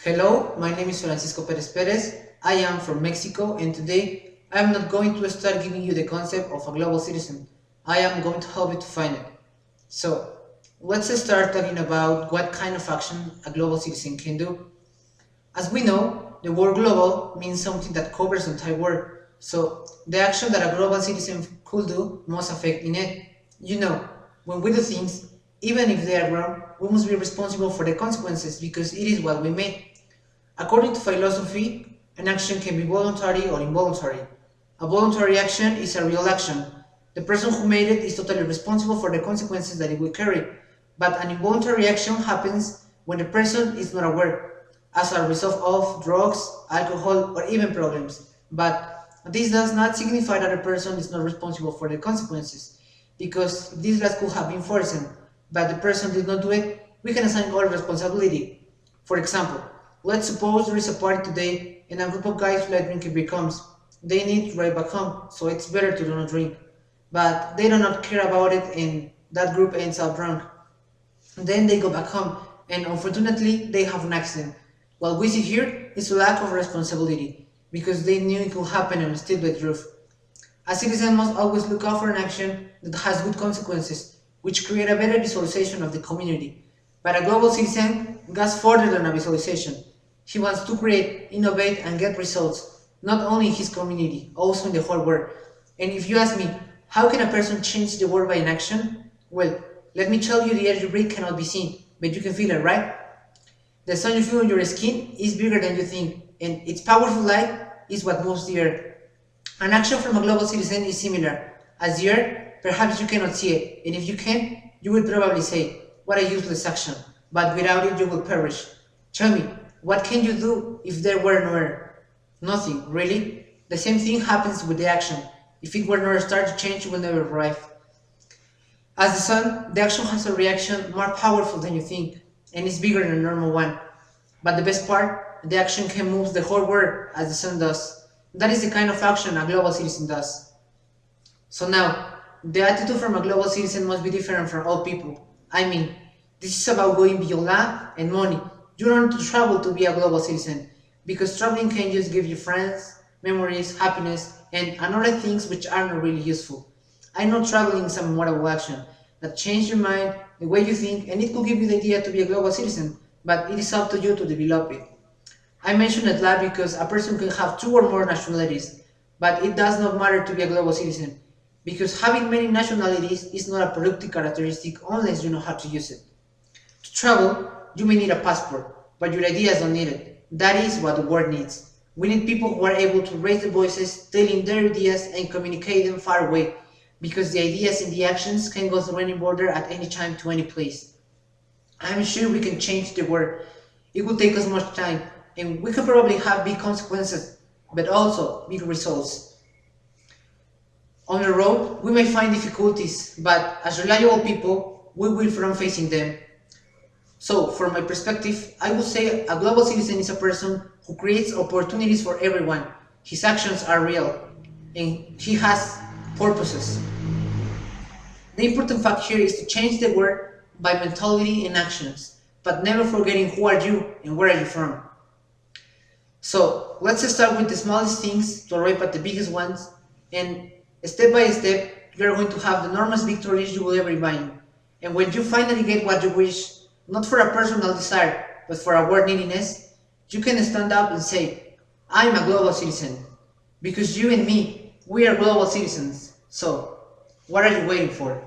Hello, my name is Francisco Pérez. I am from Mexico, and today I am not going to start giving you the concept of a global citizen. I am going to help you to find it. So, let's start talking about what kind of action a global citizen can do. As we know, the word global means something that covers the entire world. So, the action that a global citizen could do must affect in it. You know, when we do things, even if they are wrong, we must be responsible for the consequences because it is what we made. According to philosophy, an action can be voluntary or involuntary. A voluntary action is a real action. The person who made it is totally responsible for the consequences that it will carry. But an involuntary action happens when the person is not aware, as a result of drugs, alcohol, or even problems. But this does not signify that the person is not responsible for the consequences, because this laws could have been forced, but the person did not do it, we can assign all responsibility. For example, let's suppose there is a party today and a group of guys like drinking beer comes. They need to drive back home, so it's better to do not drink. But they do not care about it and that group ends up drunk. Then they go back home and unfortunately they have an accident. What we see here is a lack of responsibility because they knew it could happen and still they drove. A citizen must always look out for an action that has good consequences, which create a better visualization of the community. But a global citizen goes further than a visualization. He wants to create, innovate, and get results, not only in his community, also in the whole world. And if you ask me, how can a person change the world by an action? Well, let me tell you, the air you breathe cannot be seen, but you can feel it, right? The sun you feel on your skin is bigger than you think, and its powerful light is what moves the earth. An action from a global citizen is similar. As the earth, perhaps you cannot see it, and if you can, you will probably say, what a useless action, but without it you will perish. Tell me, what can you do if there were no earth? Nothing, really? The same thing happens with the action. If it were not start to change, you will never arrive. As the sun, the action has a reaction more powerful than you think, and is bigger than a normal one. But the best part, the action can move the whole world as the sun does. That is the kind of action a global citizen does. So now, the attitude from a global citizen must be different from all people. I mean, this is about going beyond land and money. You don't need to travel to be a global citizen, because traveling can just give you friends, memories, happiness, and other things which are not really useful. I know traveling is a memorable action that changes your mind, the way you think, and it could give you the idea to be a global citizen, but it is up to you to develop it. I mention it lab because a person can have 2 or more nationalities, but it does not matter to be a global citizen, because having many nationalities is not a productive characteristic unless you know how to use it. To travel, you may need a passport, but your ideas don't need it. That is what the world needs. We need people who are able to raise their voices, telling their ideas and communicate them far away, because the ideas and the actions can go through any border at any time to any place. I'm sure we can change the world. It will take us much time, and we could probably have big consequences, but also big results. On the road, we may find difficulties, but as reliable people, we will from facing them. So, from my perspective, I would say a global citizen is a person who creates opportunities for everyone. His actions are real, and he has purposes. The important fact here is to change the world by mentality and actions, but never forgetting who are you and where are you from. So, let's start with the smallest things to arrive at the biggest ones, and step by step, you are going to have the enormous victories you will ever imagine. And when you finally get what you wish, not for a personal desire, but for a world neediness, you can stand up and say, I'm a global citizen. Because you and me, we are global citizens. So, what are you waiting for?